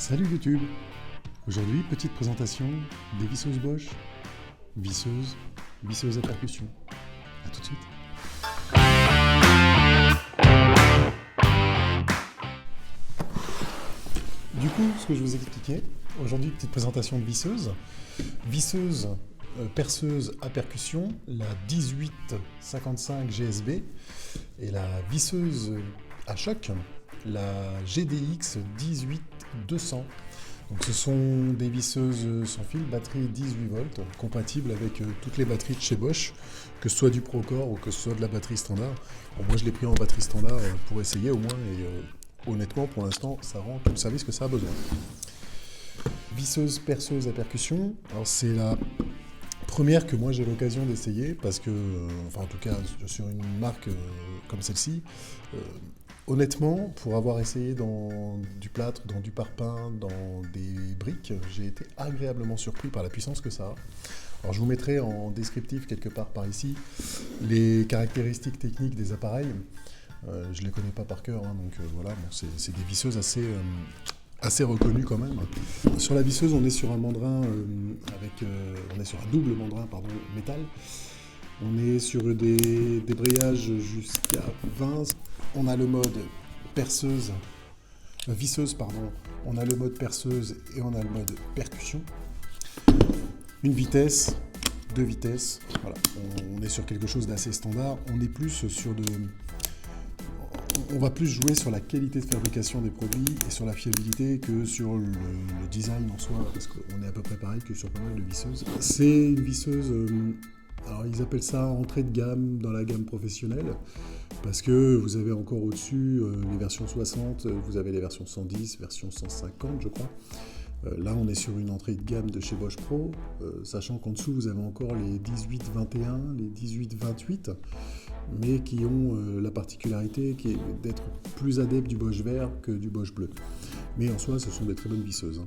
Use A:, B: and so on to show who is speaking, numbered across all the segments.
A: Salut YouTube. Aujourd'hui, petite présentation des visseuses Bosch. Visseuses à percussion. A tout de suite. Du coup, ce que je vous expliquais, aujourd'hui, petite présentation de visseuse. Visseuse perceuse à percussion, la 1855 GSB, et la visseuse à choc, la GDX 18200. Donc ce sont des visseuses sans fil, batterie 18 volts, compatibles avec toutes les batteries de chez Bosch, que ce soit du Procore ou que ce soit de la batterie standard. Bon, moi je l'ai pris en batterie standard pour essayer au moins, et honnêtement pour l'instant ça rend tout le service que ça a besoin. Visseuse perceuse à percussion, alors c'est la première que moi j'ai l'occasion d'essayer parce que, enfin en tout cas sur une marque comme celle-ci, honnêtement, pour avoir essayé dans du plâtre, dans du parpaing, dans des briques, j'ai été agréablement surpris par la puissance que ça a. Alors je vous mettrai en descriptif quelque part par ici les caractéristiques techniques des appareils. Je ne les connais pas par cœur, hein, donc voilà, bon, c'est des visseuses assez reconnues quand même. Sur la visseuse, on est sur un mandrin on est sur un double mandrin métal. On est sur des débrayages jusqu'à 20. On a le mode visseuse, on a le mode perceuse et on a le mode percussion. Une vitesse, deux vitesses, voilà. On est sur quelque chose d'assez standard. On est plus on va plus jouer sur la qualité de fabrication des produits et sur la fiabilité que sur le design en soi, parce qu'on est à peu près pareil que sur pas mal de visseuses. C'est une visseuse, alors ils appellent ça entrée de gamme dans la gamme professionnelle, parce que vous avez encore au-dessus les versions 60, vous avez les versions 110, version 150 je crois. Là on est sur une entrée de gamme de chez Bosch Pro, sachant qu'en dessous vous avez encore les 1821, les 1828, mais qui ont la particularité qui est d'être plus adeptes du Bosch vert que du Bosch bleu. Mais en soi ce sont des très bonnes visseuses.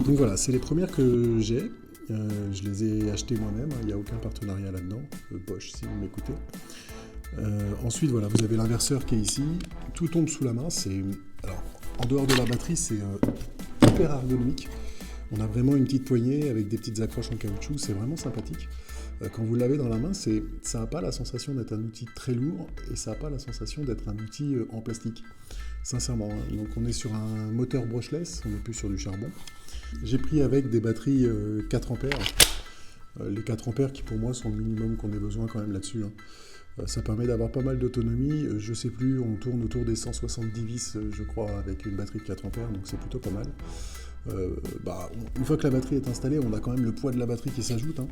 A: Donc voilà, c'est les premières que j'ai. Je les ai achetées moi-même, il n'y a aucun partenariat là-dedans, Bosch si vous m'écoutez. Ensuite voilà, vous avez l'inverseur qui est ici, tout tombe sous la main, alors en dehors de la batterie c'est hyper ergonomique. On a vraiment une petite poignée avec des petites accroches en caoutchouc, c'est vraiment sympathique. Quand vous l'avez dans la main, ça n'a pas la sensation d'être un outil très lourd et ça n'a pas la sensation d'être un outil en plastique, sincèrement. Donc on est sur un moteur brushless, on n'est plus sur du charbon. J'ai pris avec des batteries 4 ampères, les 4 ampères qui pour moi sont le minimum qu'on ait besoin quand même là-dessus. Ça permet d'avoir pas mal d'autonomie, je sais plus, on tourne autour des 170 vis je crois avec une batterie de 4 ampères, donc c'est plutôt pas mal. Une fois que la batterie est installée, on a quand même le poids de la batterie qui s'ajoute, hein,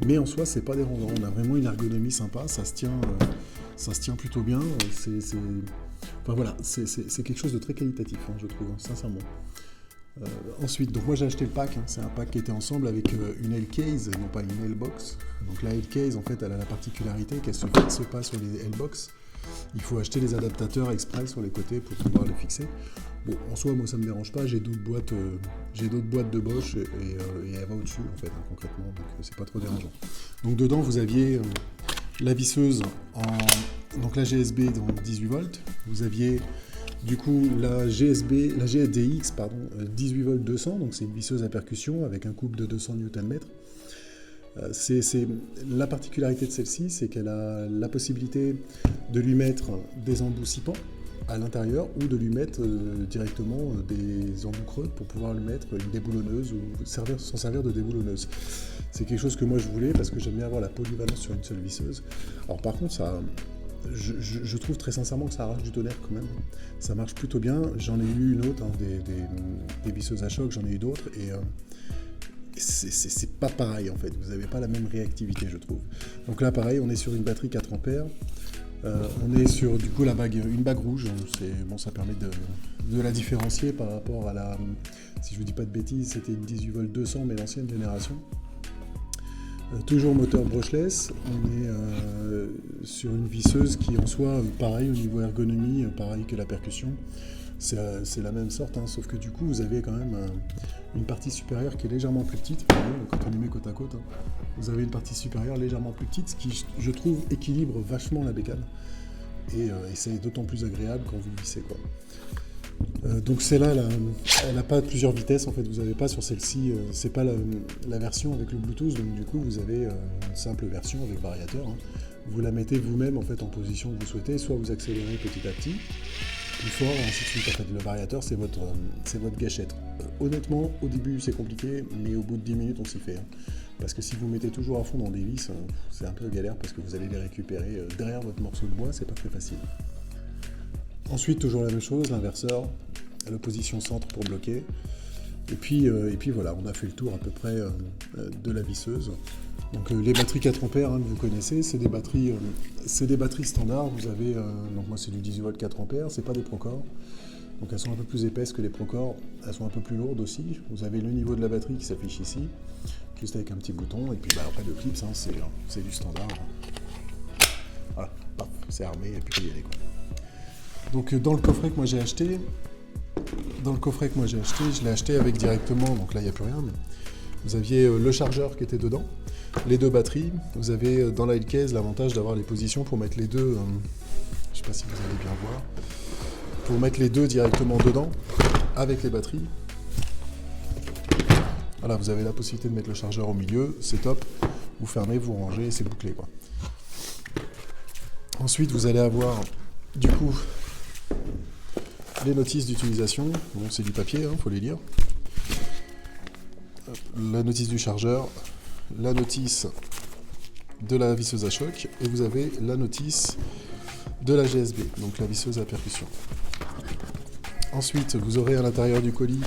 A: mais en soi c'est pas dérangeant, on a vraiment une ergonomie sympa, ça se tient plutôt bien, enfin voilà, c'est quelque chose de très qualitatif, hein, je trouve, sincèrement. Ensuite, donc moi j'ai acheté le pack, hein, c'est un pack qui était ensemble avec une L-case, non pas une L-box. Donc la L-case en fait elle a la particularité qu'elle ne se fixe pas sur les L-box. Il faut acheter les adaptateurs exprès sur les côtés pour pouvoir les fixer. Bon, en soi moi ça me dérange pas, j'ai d'autres boîtes de Bosch et elle va au-dessus en fait, hein, concrètement, donc c'est pas trop dérangeant. Donc dedans vous aviez la visseuse donc la GSB donc 18 volts, vous aviez du coup la GDX 18 volts 200, donc c'est une visseuse à percussion avec un couple de 200 Nm. La particularité de celle-ci, c'est qu'elle a la possibilité de lui mettre des embouts sciants à l'intérieur ou de lui mettre directement des embouts creux pour pouvoir lui mettre une déboulonneuse ou s'en servir de déboulonneuse. C'est quelque chose que moi je voulais parce que j'aime bien avoir la polyvalence sur une seule visseuse. Alors par contre je trouve très sincèrement que ça arrache du tonnerre quand même. Ça marche plutôt bien. J'en ai eu une autre, hein, des visseuses à choc, j'en ai eu d'autres et c'est pas pareil en fait. Vous n'avez pas la même réactivité, je trouve. Donc là, pareil, on est sur une batterie 4 ampères. On est sur du coup une bague rouge. Ça permet de la différencier par rapport à si je vous dis pas de bêtises, c'était une 18 volts 200 mais l'ancienne génération. Toujours moteur brushless, on est sur une visseuse qui en soi, pareil au niveau ergonomie, pareil que la percussion, c'est la même sorte, hein, sauf que du coup vous avez quand même une partie supérieure qui est légèrement plus petite, quand on les met côte à côte, hein, vous avez une partie supérieure légèrement plus petite, ce qui je trouve équilibre vachement la bécane, et c'est d'autant plus agréable quand vous vissez, quoi. Donc celle-là, elle n'a pas plusieurs vitesses en fait, vous n'avez pas sur celle-ci, c'est pas la version avec le Bluetooth, donc du coup vous avez une simple version avec variateur. Hein. Vous la mettez vous-même en fait en position que vous souhaitez, soit vous accélérez petit à petit, plus fort, et ainsi de suite. En fait, le variateur c'est votre gâchette. Honnêtement, au début c'est compliqué, mais au bout de 10 minutes on s'y fait. Hein. Parce que si vous mettez toujours à fond dans des vis, c'est un peu galère parce que vous allez les récupérer derrière votre morceau de bois, c'est pas très facile. Ensuite, toujours la même chose, l'inverseur, l'opposition centre pour bloquer. Et puis voilà, on a fait le tour à peu près de la visseuse. Donc les batteries 4 ampères hein, que vous connaissez, c'est des batteries standards. Vous avez, donc moi c'est du 18 volts 4 ampères, c'est pas des Procore. Donc elles sont un peu plus épaisses que les Procore, elles sont un peu plus lourdes aussi. Vous avez le niveau de la batterie qui s'affiche ici, juste avec un petit bouton. Et puis après le clip, hein, c'est du standard. Voilà, paf, c'est armé et puis il y aller quoi. Donc dans le coffret que moi j'ai acheté, je l'ai acheté avec directement, donc là il n'y a plus rien, mais vous aviez le chargeur qui était dedans, les deux batteries, vous avez dans la case l'avantage d'avoir les positions pour mettre les deux, je ne sais pas si vous allez bien voir, pour mettre les deux directement dedans, avec les batteries. Voilà, vous avez la possibilité de mettre le chargeur au milieu, c'est top, vous fermez, vous rangez et c'est bouclé quoi. Ensuite vous allez avoir du coup les notices d'utilisation, bon c'est du papier, faut les lire. La notice du chargeur, la notice de la visseuse à choc, et vous avez la notice de la GSB, donc la visseuse à percussion. Ensuite, vous aurez à l'intérieur du colis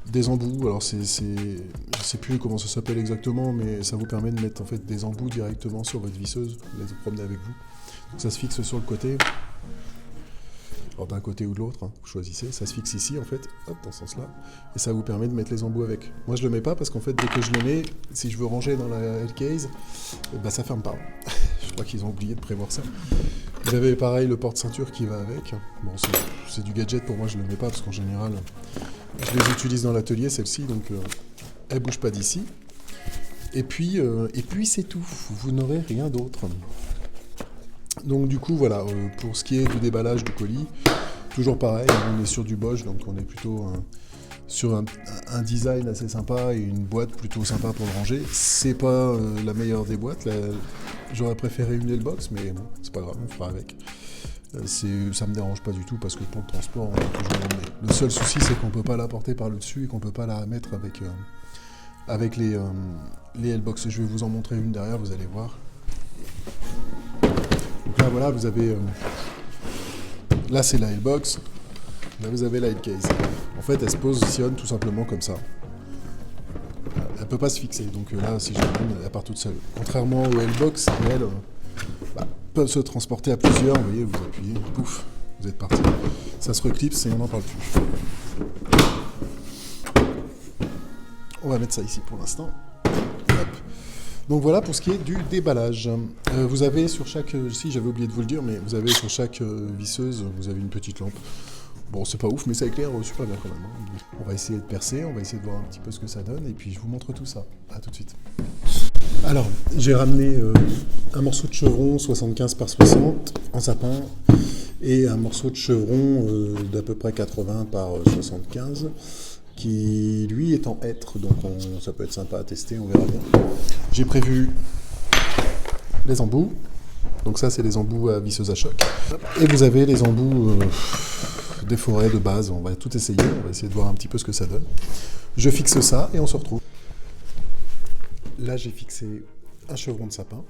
A: des embouts, alors je sais plus comment ça s'appelle exactement, mais ça vous permet de mettre en fait des embouts directement sur votre visseuse, les promener avec vous. Donc ça se fixe sur le côté. Alors d'un côté ou de l'autre, hein, vous choisissez, ça se fixe ici en fait, hop, dans ce sens-là, et ça vous permet de mettre les embouts avec. Moi je le mets pas parce qu'en fait dès que je le mets, si je veux ranger dans la L-case, bah ça ferme pas. Je crois qu'ils ont oublié de prévoir ça. Vous avez pareil le porte-ceinture qui va avec. Bon c'est du gadget pour moi, je le mets pas parce qu'en général je les utilise dans l'atelier celle-ci, donc elle bouge pas d'ici. Et puis c'est tout, vous n'aurez rien d'autre. Donc du coup voilà, pour ce qui est du déballage du colis, toujours pareil, on est sur du Bosch, donc on est plutôt sur un design assez sympa et une boîte plutôt sympa pour le ranger. C'est pas la meilleure des boîtes, j'aurais préféré une L-Box, mais bon, c'est pas grave, on fera avec. Ça me dérange pas du tout parce que pour le transport, on est toujours emmené. Le seul souci c'est qu'on peut pas la porter par le dessus et qu'on peut pas la mettre avec les L-Box. Je vais vous en montrer une derrière, vous allez voir. Donc là voilà, vous avez là c'est la L-Box, là vous avez la L-Case. En fait elle se positionne tout simplement comme ça. Elle peut pas se fixer, donc là si je la prends, elle part toute seule. Contrairement aux L-Box, elles peuvent se transporter à plusieurs, vous voyez, vous appuyez, pouf, vous êtes parti. Ça se reclipse et on n'en parle plus. On va mettre ça ici pour l'instant. Hop. Donc voilà pour ce qui est du déballage. Vous avez sur chaque, si j'avais oublié de vous le dire, mais vous avez sur chaque visseuse, vous avez une petite lampe. Bon, c'est pas ouf, mais ça éclaire super bien quand même. Hein. On va essayer de percer, on va essayer de voir un petit peu ce que ça donne, et puis je vous montre tout ça. A tout de suite. Alors, j'ai ramené un morceau de chevron 75 par 60 en sapin, et un morceau de chevron d'à peu près 80 par 75, qui lui est en hêtre, donc ça peut être sympa à tester, on verra bien. J'ai prévu les embouts, donc ça c'est les embouts à visseuse à choc, et vous avez les embouts des forêts de base, on va tout essayer, on va essayer de voir un petit peu ce que ça donne. Je fixe ça et on se retrouve. Là j'ai fixé un chevron de sapin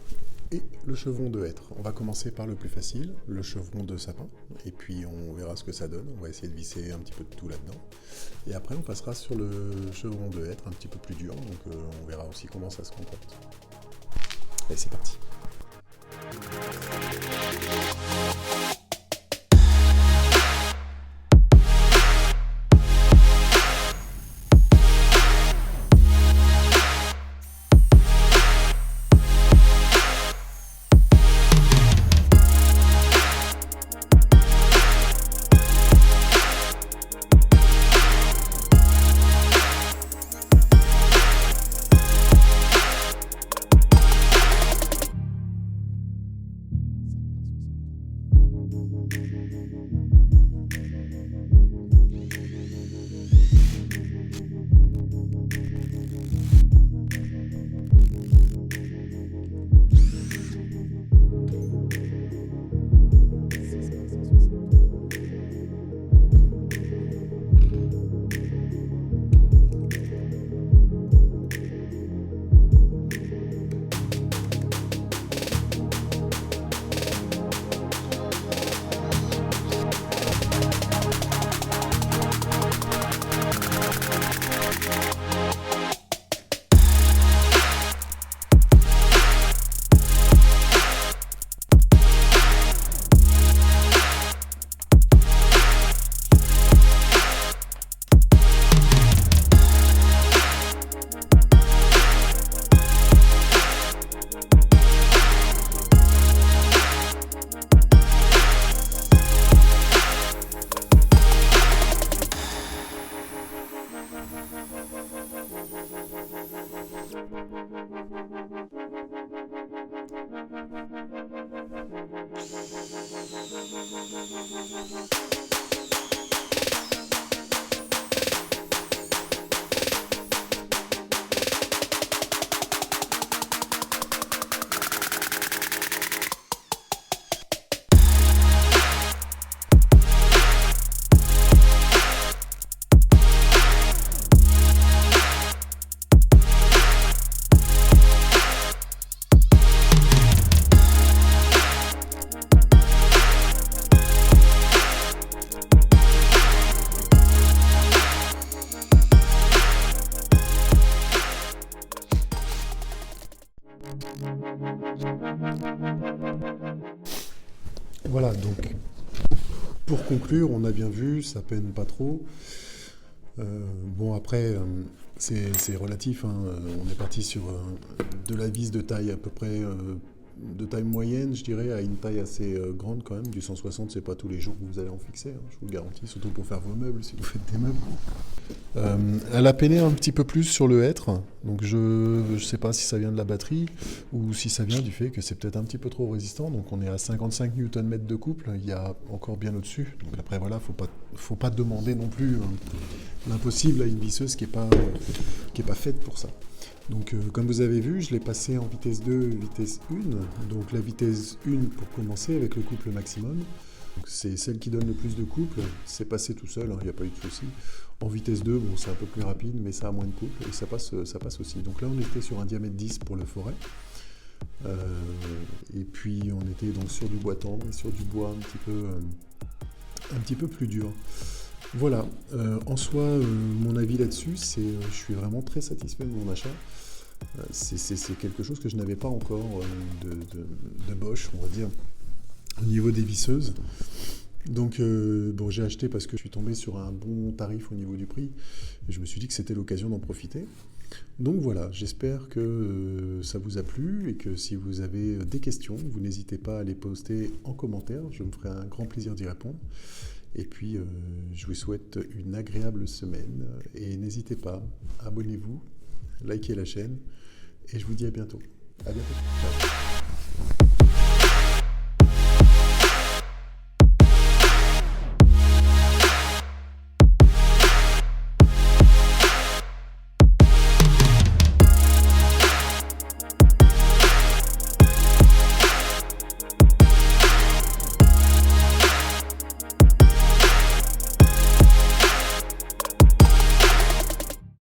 A: et le chevron de hêtre. On va commencer par le plus facile, le chevron de sapin, et puis on verra ce que ça donne. On va essayer de visser un petit peu de tout là-dedans. Et après on passera sur le chevron de hêtre, un petit peu plus dur, donc on verra aussi comment ça se comporte. Allez, c'est parti. Voilà, donc pour conclure, on a bien vu, ça peine pas trop. Bon après, c'est relatif, hein. On est parti sur de la vis de taille à peu près de taille moyenne, je dirais, à une taille assez grande quand même. Du 160, c'est pas tous les jours que vous allez en fixer, hein, je vous le garantis, surtout pour faire vos meubles, si vous faites des meubles. Elle a peiné un petit peu plus sur le hêtre, donc je sais pas si ça vient de la batterie ou si ça vient du fait que c'est peut-être un petit peu trop résistant. Donc on est à 55 Nm de couple, il y a encore bien au-dessus. Donc après voilà, faut pas demander non plus l'impossible à une visseuse qui est pas faite pour ça. Donc comme vous avez vu, je l'ai passé en vitesse 2, vitesse 1. Donc la vitesse 1 pour commencer avec le couple maximum. Donc, c'est celle qui donne le plus de couple, c'est passé tout seul, il n'y a pas eu de souci. En vitesse 2, bon, c'est un peu plus rapide, mais ça a moins de couple et ça passe aussi. Donc là, on était sur un diamètre 10 pour le forêt. Et puis, on était donc sur du bois tendre et sur du bois un petit peu plus dur. Voilà, en soi, mon avis là-dessus, c'est je suis vraiment très satisfait de mon achat. C'est quelque chose que je n'avais pas encore de Bosch, on va dire, au niveau des visseuses. Donc bon, j'ai acheté parce que je suis tombé sur un bon tarif au niveau du prix et je me suis dit que c'était l'occasion d'en profiter. Donc voilà, j'espère que ça vous a plu et que si vous avez des questions, vous n'hésitez pas à les poster en commentaire, je me ferai un grand plaisir d'y répondre. Et puis je vous souhaite une agréable semaine et n'hésitez pas, abonnez-vous, likez la chaîne et je vous dis à bientôt. À bientôt. Ciao.